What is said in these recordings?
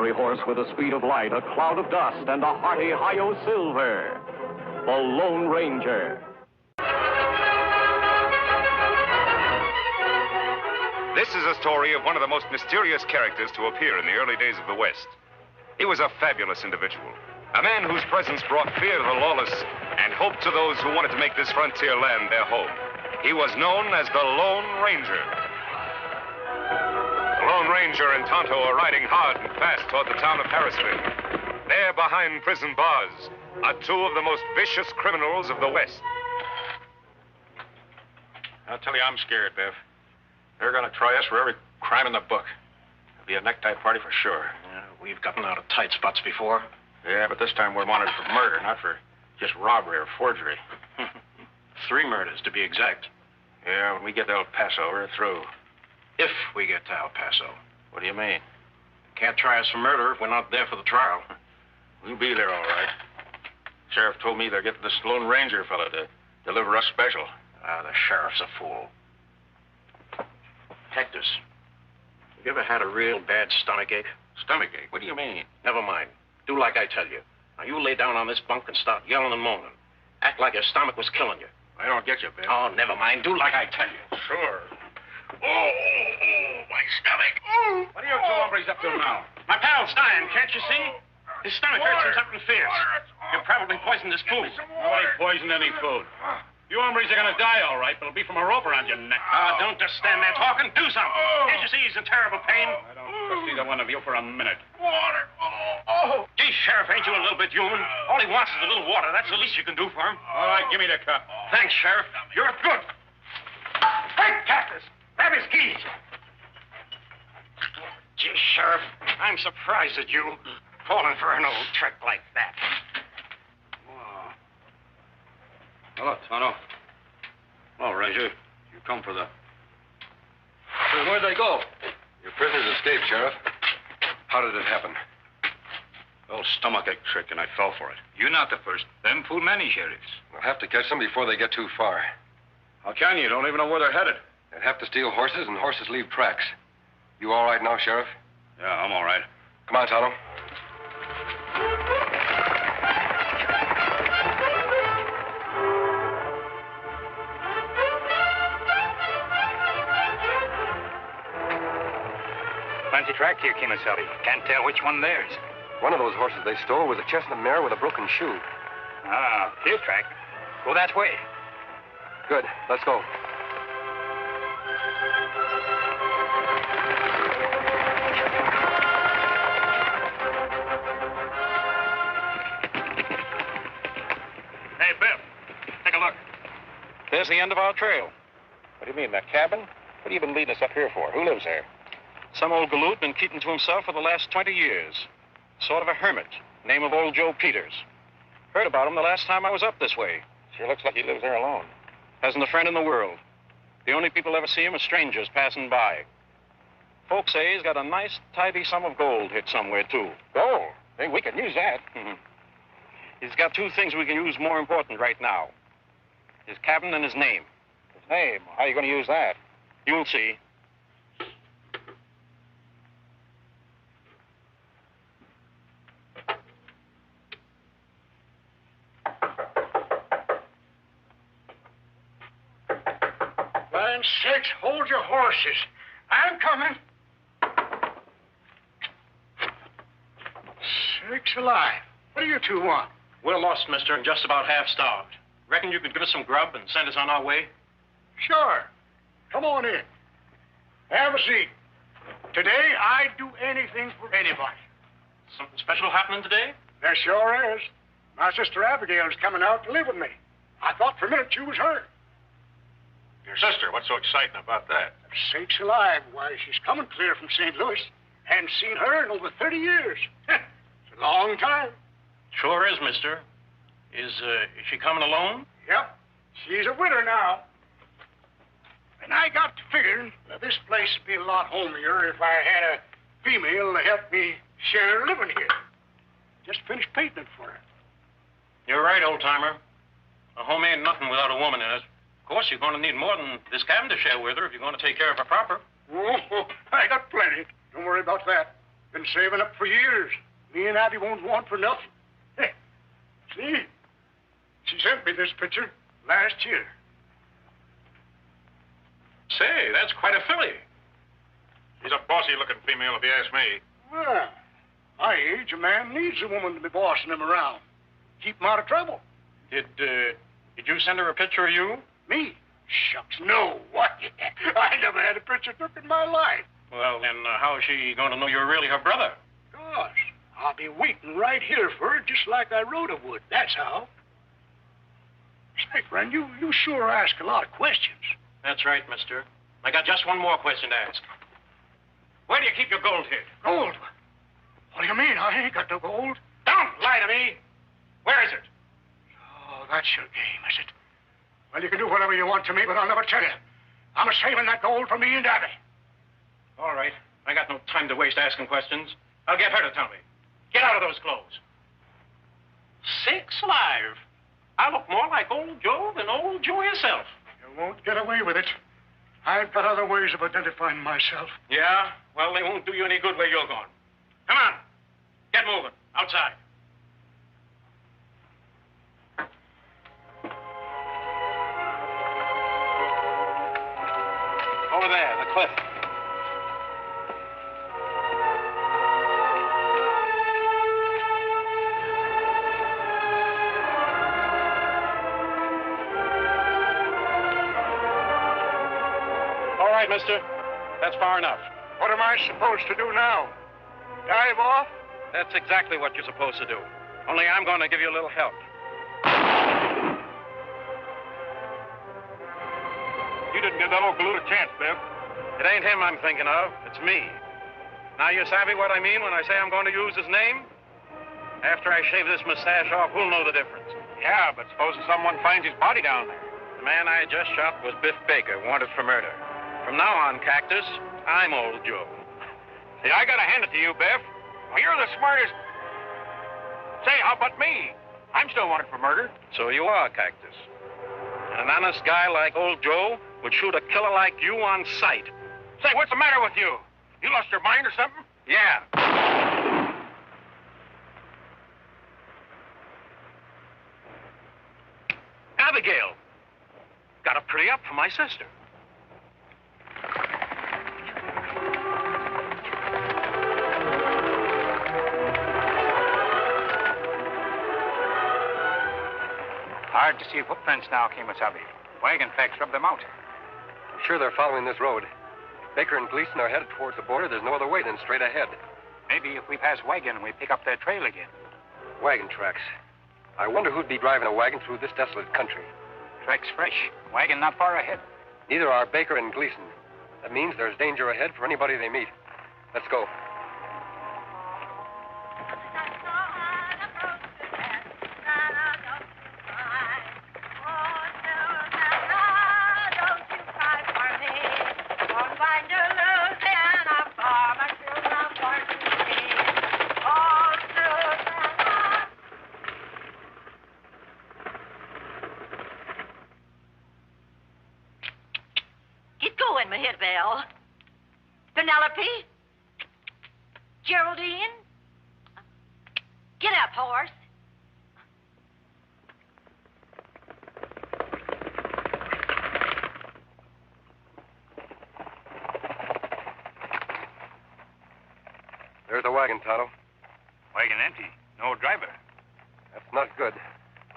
fiery horse with the speed of light, a cloud of dust, and a hearty hi-yo silver. The Lone Ranger. This is a story of one of the most mysterious characters to appear in the early days of the West. He was a fabulous individual, a man whose presence brought fear to the lawless and hope to those who wanted to make this frontier land their home. He was known as the Lone Ranger. The Lone Ranger and Tonto are riding hard and fast toward the town of Harrisburg. There, behind prison bars, are two of the most vicious criminals of the West. I'll tell you, I'm scared, Biff. They're going to try us for every crime in the book. It'll be a necktie party for sure. We've gotten out of tight spots before. Yeah, but this time we're wanted for murder, not for just robbery or forgery. 3 murders, to be exact. Yeah, when we get to El Paso, we're through. If we get to El Paso. What do you mean? Can't try us for murder if we're not there for the trial. We'll be there, all right. Sheriff told me they're getting this Lone Ranger fella to deliver us special. The sheriff's a fool. Hector's, have you ever had a real bad stomachache? Stomachache? What do you mean? Never mind. Do like I tell you. Now, you lay down on this bunk and start yelling and moaning. Act like your stomach was killing you. I don't get you, Bill. Oh, never mind. Do like I tell you. Sure. Oh, my stomach. What are you two hombres up to now? My pal's dying, can't you see? His stomach hurts him something fierce. You probably poisoned his food. Nobody poisoned any food. You hombres are going to die, all right, but it'll be from a rope around your neck. Don't just stand there talking. Do something. Can't you see he's in terrible pain? I don't trust either one of you for a minute. Water. Gee, Sheriff, ain't you a little bit human? All he wants is a little water. That's the least you can do for him. All right, give me the cup. Thanks, Sheriff. You're good. Hey, Cactus, grab his keys. Gee, Sheriff, I'm surprised at you falling for an old trick like that. Hello, Tonto. Hello, Ranger. You come for the... So where'd they go? Your prisoners escaped, Sheriff. How did it happen? Old stomachache trick, and I fell for it. You're not the first. Them fool many sheriffs. We'll have to catch them before they get too far. How can you? You don't even know where they're headed. They'd have to steal horses, and horses leave tracks. You all right now, Sheriff? Yeah, I'm all right. Come on, Tonto. Fancy track here, Kemosabe. Can't tell which one theirs. One of those horses they stole was a chestnut mare with a broken shoe. Ah, his track. Go that way. Good. Let's go. Hey, Biff, take a look. There's the end of our trail. What do you mean, that cabin? What have you been leading us up here for? Who lives there? Some old galoot been keeping to himself for the last 20 years. Sort of a hermit. Name of old Joe Peters. Heard about him the last time I was up this way. Sure looks like he lives there alone. Hasn't a friend in the world. The only people ever see him are strangers passing by. Folks say he's got a nice, tidy sum of gold hid somewhere, too. Gold? Hey, we can use that. He's got 2 things we can use more important right now. His cabin and his name. His name? How are you going to use that? You'll see. Land sakes, hold your horses. I'm coming. Sakes alive. What do you two want? We're lost, mister, and just about half starved. Reckon you could give us some grub and send us on our way? Sure. Come on in. Have a seat. Today, I'd do anything for anybody. Something special happening today? There sure is. My sister Abigail's coming out to live with me. I thought for a minute you was her. Your sister? What's so exciting about that? Sakes alive. Why, she's coming clear from St. Louis. Hadn't seen her in over 30 years. It's a long time. Sure is, mister. Is she coming alone? Yep. She's a widow now. And I got to figuring that this place would be a lot homier if I had a female to help me share living here. Just finished painting it for her. You're right, old-timer. A home ain't nothing without a woman in it. Of course, you're going to need more than this cabin to share with her if you're going to take care of her proper. Oh, I got plenty. Don't worry about that. Been saving up for years. Me and Abby won't want for nothing. See? She sent me this picture last year. Say, that's quite a filly. She's a bossy-looking female, if you ask me. Well, my age, a man needs a woman to be bossing him around. Keep him out of trouble. Did you send her a picture of you? Me? Shucks, no. What? I never had a picture took in my life. Well, then how is she going to know you're really her brother? Gosh, I'll be waiting right here for her just like I wrote I would. That's how. Say, friend, you sure ask a lot of questions. That's right, mister. I got just one more question to ask. Where do you keep your gold hid? Gold? What do you mean? I ain't got no gold. Don't lie to me. Where is it? Oh, that's your game, is it? Well, you can do whatever you want to me, but I'll never tell you. I'm saving that gold for me and Abby. All right. I got no time to waste asking questions. I'll get her to tell me. Get out of those clothes. Sakes alive. I look more like old Joe than old Joe himself. You won't get away with it. I've got other ways of identifying myself. Yeah? Well, they won't do you any good where you're going. Come on. Get moving. Outside. Over there, the cliff. All right, mister. That's far enough. What am I supposed to do now? Dive off? That's exactly what you're supposed to do. Only I'm going to give you a little help. You didn't give that old galoot a chance, Biff. It ain't him I'm thinking of. It's me. Now, you savvy what I mean when I say I'm going to use his name? After I shave this mustache off, who'll know the difference? Yeah, but supposing someone finds his body down there. The man I just shot was Biff Baker, wanted for murder. From now on, Cactus, I'm old Joe. See, I gotta hand it to you, Biff. Well, you're the smartest. Say, how about me? I'm still wanted for murder. So you are, Cactus. And an honest guy like old Joe would shoot a killer like you on sight. Say, what's the matter with you? You lost your mind or something? Yeah. Abigail. Got a pretty up for my sister. Hard to see footprints now, Kemosabe. Wagon tracks rub them out. I'm sure they're following this road. Baker and Gleason are headed towards the border. There's no other way than straight ahead. Maybe if we pass Wagon, we pick up their trail again. Wagon tracks. I wonder who'd be driving a wagon through this desolate country. Tracks fresh. Wagon not far ahead. Neither are Baker and Gleason. That means there's danger ahead for anybody they meet. Let's go. Belle. Penelope? Geraldine? Get up, horse. There's the wagon, Tonto. Wagon empty. No driver. That's not good.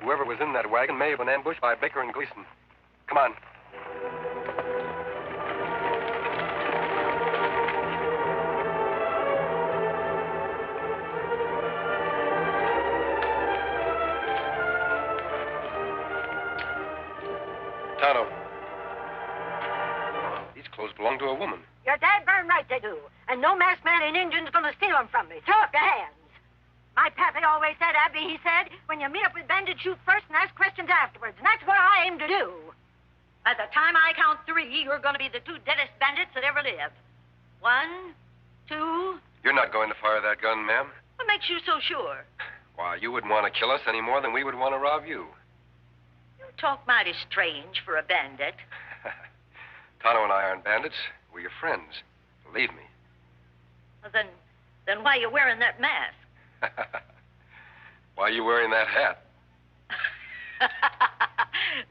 Whoever was in that wagon may have been ambushed by Baker and Gleason. Come on. Tonto. These clothes belong to a woman. You're dad-burn right they do. And no masked man in Indian's gonna steal them from me. Throw up your hands. My pappy always said, Abby, he said, when you meet up with bandits, shoot first and ask questions afterwards. And that's what I aim to do. By the time I count 3, you're going to be the 2 deadest bandits that ever lived. 1, 2... You're not going to fire that gun, ma'am. What makes you so sure? Why, you wouldn't want to kill us any more than we would want to rob you. You talk mighty strange for a bandit. Tonto and I aren't bandits. We're your friends. Believe me. Well, then, Then why are you wearing that mask? Why are you wearing that hat?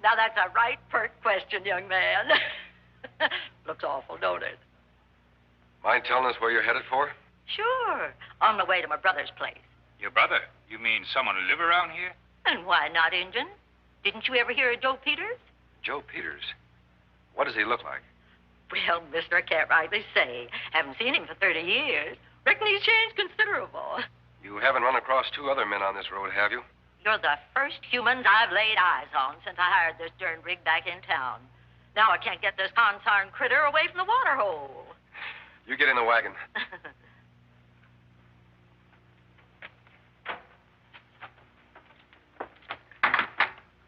Now, that's a right pert question, young man. Looks awful, don't it? Mind telling us where you're headed for? Sure. On the way to my brother's place. Your brother? You mean someone who live around here? And why not, Injun? Didn't you ever hear of Joe Peters? Joe Peters. What does he look like? Well, mister, I can't rightly say. Haven't seen him for 30 years. Reckon he's changed considerable. You haven't run across two other men on this road, have you? You're the first humans I've laid eyes on since I hired this darn rig back in town. Now I can't get this consarn critter away from the water hole. You get in the wagon.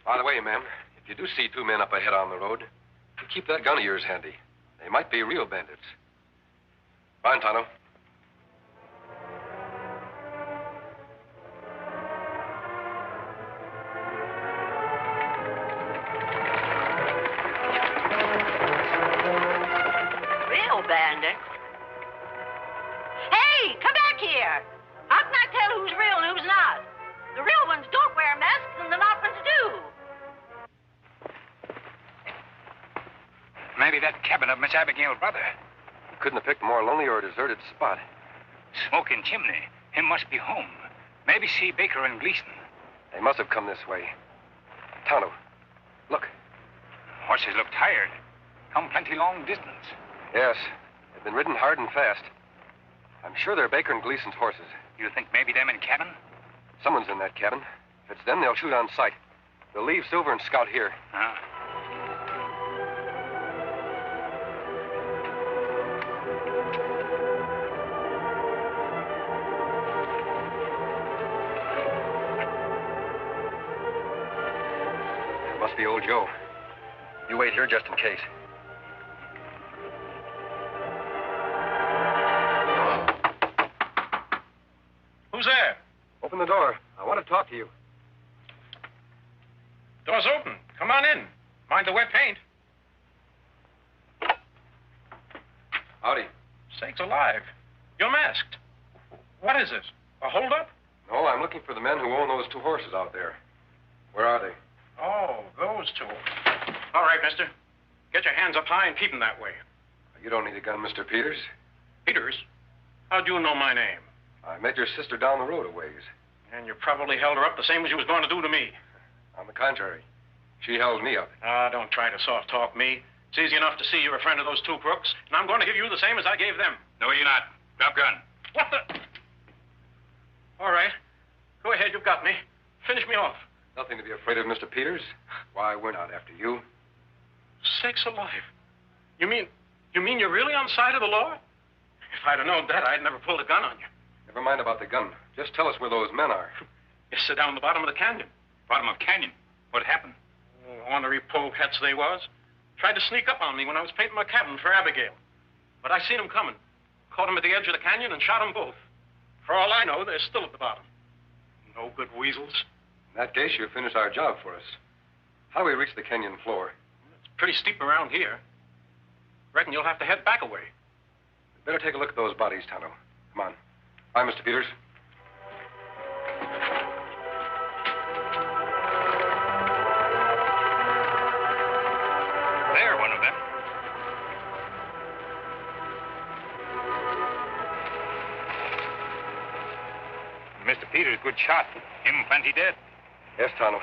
By the way, ma'am, if you do see two men up ahead on the road, you keep that gun of yours handy. They might be real bandits. Fine, Tonto. Real bandits? Hey, come back here. How can I tell who's real and who's not? The real ones don't wear masks and the not ones do. Maybe that cabin of Miss Abigail's brother. You couldn't have picked a more lonely or deserted spot. Smoking chimney. Him must be home. Maybe see Baker and Gleason. They must have come this way. Tonto, look. Horses look tired. Come plenty long distance. Yes, they've been ridden hard and fast. I'm sure they're Baker and Gleason's horses. You think maybe them in cabin? Someone's in that cabin. If it's them, they'll shoot on sight. They'll leave Silver and Scout here. Ah. It must be old Joe. You wait here just in case. Who's there? Open the door. I want to talk to you. Door's open. Come on in. Mind the wet paint. Howdy. Sakes alive. You're masked. What is this? A holdup? No, I'm looking for the men who own those two horses out there. Where are they? Oh, those two. All right, mister. Get your hands up high and keep them that way. You don't need a gun, Mr. Peters. Peters? How'd you know my name? I met your sister down the road a ways. And you probably held her up the same as you was going to do to me. On the contrary, she held me up. Ah, don't try to soft talk me. It's easy enough to see you're a friend of those two crooks, and I'm going to give you the same as I gave them. No, you're not. Drop gun. What the? All right. Go ahead, you've got me. Finish me off. Nothing to be afraid of, Mr. Peters. Why, we're not after you. Sakes alive. You mean you're really on the side of the law? If I'd have known that, I'd never pulled a gun on you. Never mind about the gun. Just tell us where those men are. You sit down the bottom of the canyon. Bottom of canyon. What happened? Ornery povehats they was. Tried to sneak up on me when I was painting my cabin for Abigail. But I seen 'em coming. Caught 'em at the edge of the canyon and shot 'em both. For all I know, they're still at the bottom. No good weasels. In that case, you finished our job for us. How do we reach the canyon floor? It's pretty steep around here. Reckon you'll have to head back a way. We'd better take a look at those bodies, Tonto. Come on. Bye, Mr. Peters. There, one of them. Mr. Peters, good shot. Him plenty dead. Yes, Tonto.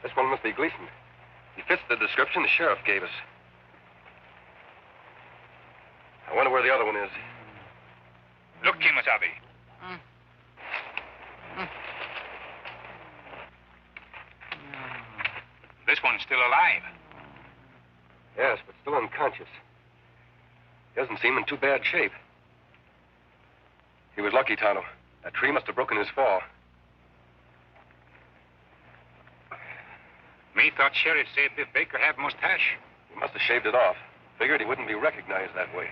This one must be Gleason. He fits the description the sheriff gave us. I wonder where the other one is. Look, Kimasabi. This one's still alive. Yes, but still unconscious. He doesn't seem in too bad shape. He was lucky, Tonto. That tree must have broken his fall. Me thought Sheriff said Biff Baker have mustache. He must have shaved it off. Figured he wouldn't be recognized that way.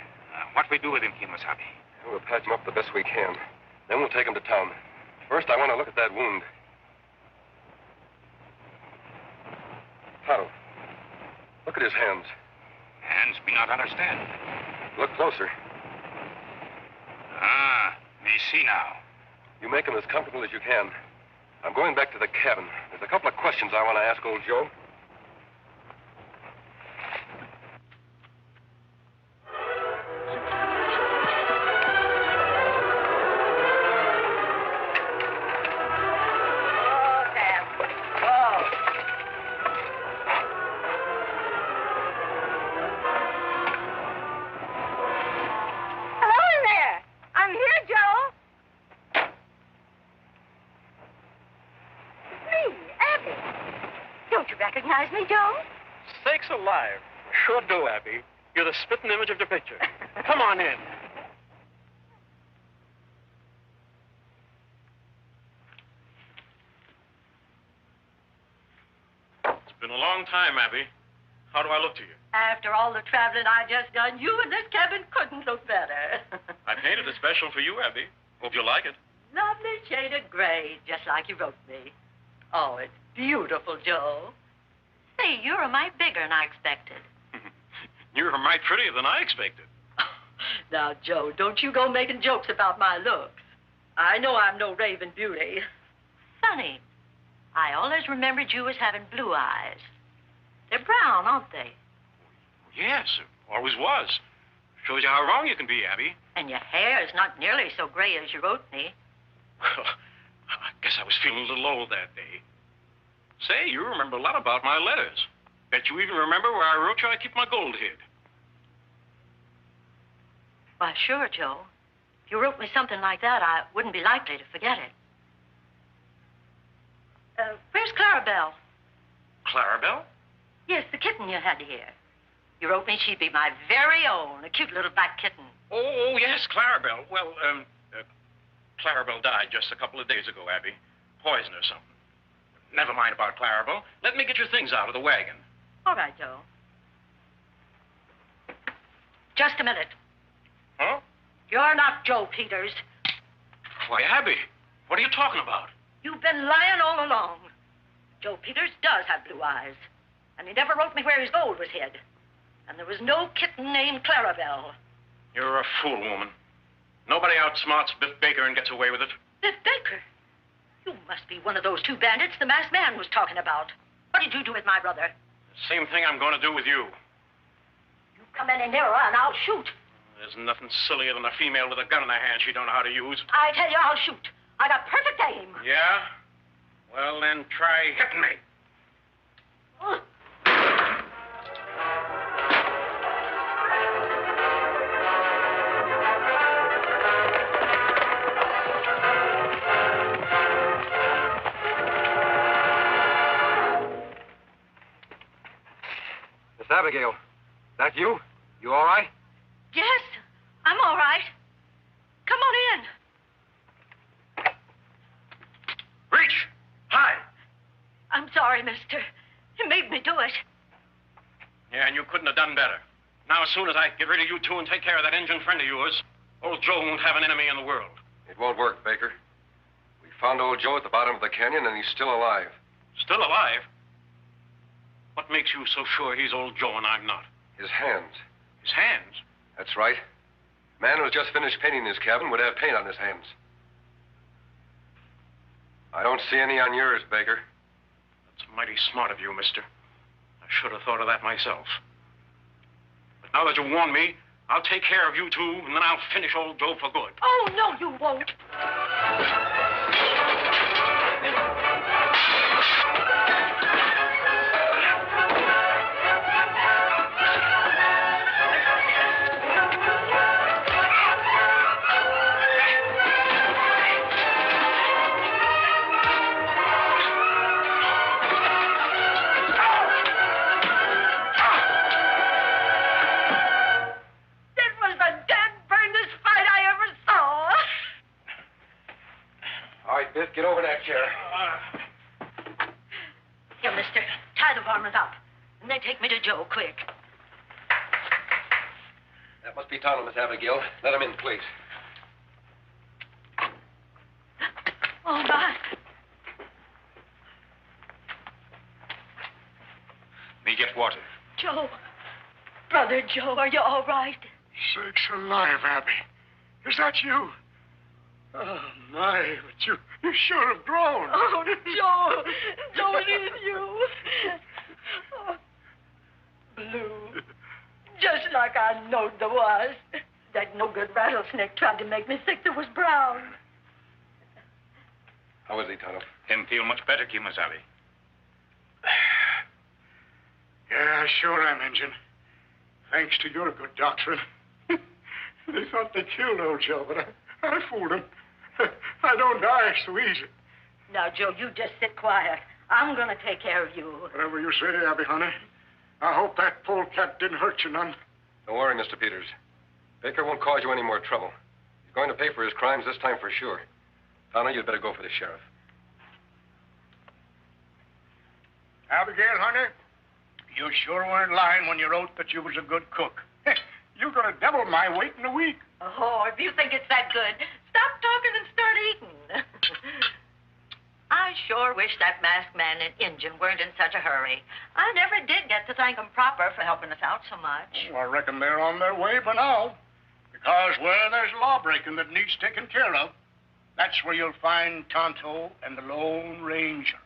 What we do with him, Kimasabi? We'll patch him up the best we can. Then we'll take him to town. First, I want to look at that wound. Tonto, look at his hands. Hands me not understand. Look closer. Ah, Me see now. You make them as comfortable as you can. I'm going back to the cabin. There's a couple of questions I want to ask old Joe. Recognize me, Joe? Sakes alive. Sure do, Abby. You're the spitting image of the picture. Come on in. It's been a long time, Abby. How do I look to you? After all the traveling I just done, you in this cabin couldn't look better. I painted it special for you, Abby. Hope you like it. Lovely shade of gray, just like you wrote me. Oh, it's beautiful, Joe. Say, you're a mite bigger than I expected. You're a mite prettier than I expected. Now, Joe, don't you go making jokes about my looks. I know I'm no raving beauty. Funny, I always remembered you as having blue eyes. They're brown, aren't they? Yes, it always was. Shows you how wrong you can be, Abby. And your hair is not nearly so gray as you wrote me. Well, I guess I was feeling a little old that day. Say, you remember a lot about my letters. Bet you even remember where I wrote you I keep my gold hid. Why, sure, Joe. If you wrote me something like that, I wouldn't be likely to forget it. Where's Clarabelle? Clarabelle? Yes, the kitten you had here. You wrote me she'd be my very own, a cute little black kitten. Oh, yes, Clarabelle. Well, Clarabelle died just a couple of days ago, Abby. Poison or something. Never mind about Clarabelle. Let me get your things out of the wagon. All right, Joe. Just a minute. Huh? You're not Joe Peters. Why, Abby, what are you talking about? You've been lying all along. Joe Peters does have blue eyes. And he never wrote me where his gold was hid. And there was no kitten named Clarabelle. You're a fool, woman. Nobody outsmarts Biff Baker and gets away with it. Biff Baker? You must be one of those two bandits the masked man was talking about. What did you do with my brother? The same thing I'm going to do with you. You come any nearer and I'll shoot. There's nothing sillier than a female with a gun in her hand she don't know how to use. I tell you, I'll shoot. I got perfect aim. Yeah? Well, then try hitting me. Miss Abigail, that you? You all right? Yes, I'm all right. Come on in. Reach! Hide! I'm sorry, mister. You made me do it. Yeah, and you couldn't have done better. Now, as soon as I get rid of you two and take care of that Injun friend of yours, old Joe won't have an enemy in the world. It won't work, Baker. We found old Joe at the bottom of the canyon, and he's still alive. Still alive? What makes you so sure he's old Joe and I'm not? His hands. His hands? That's right. Man who's just finished painting his cabin would have paint on his hands. I don't see any on yours, Baker. That's mighty smart of you, mister. I should have thought of that myself. But now that you warned me, I'll take care of you two, and then I'll finish old Joe for good. Oh, no, you won't. Biff, get over that chair. Here, mister, tie the varmint up. And then take me to Joe, quick. That must be Tonto, Miss Abigail. Let him in, please. Oh, my. Me get water. Joe. Brother Joe, are you all right? Sakes alive, Abby. Is that you? Oh, my, but you sure have grown. Oh, Joe. Joe, it is you. Oh, Blue. Just like I knowed there was. That no-good rattlesnake tried to make me sick. There was Brown. How is he, Tonto? Him feel much better, Kimasabi. Yeah, I sure am, Injun. Thanks to your good doctrine. They thought they killed old Joe, but I fooled them. I don't die so easy. Now, Joe, you just sit quiet. I'm going to take care of you. Whatever you say, Abby, honey. I hope that polecat didn't hurt you none. Don't worry, Mr. Peters. Baker won't cause you any more trouble. He's going to pay for his crimes this time for sure. Tonto, you'd better go for the sheriff. Abigail, honey, you sure weren't lying when you wrote that you was a good cook. You're going to double my weight in a week. Oh, if you think it's that good, stop talking and start eating. I sure wish that masked man and Injun weren't in such a hurry. I never did get to thank them proper for helping us out so much. Well, I reckon they're on their way by now. Because where there's law-breaking that needs taken care of, that's where you'll find Tonto and the Lone Ranger.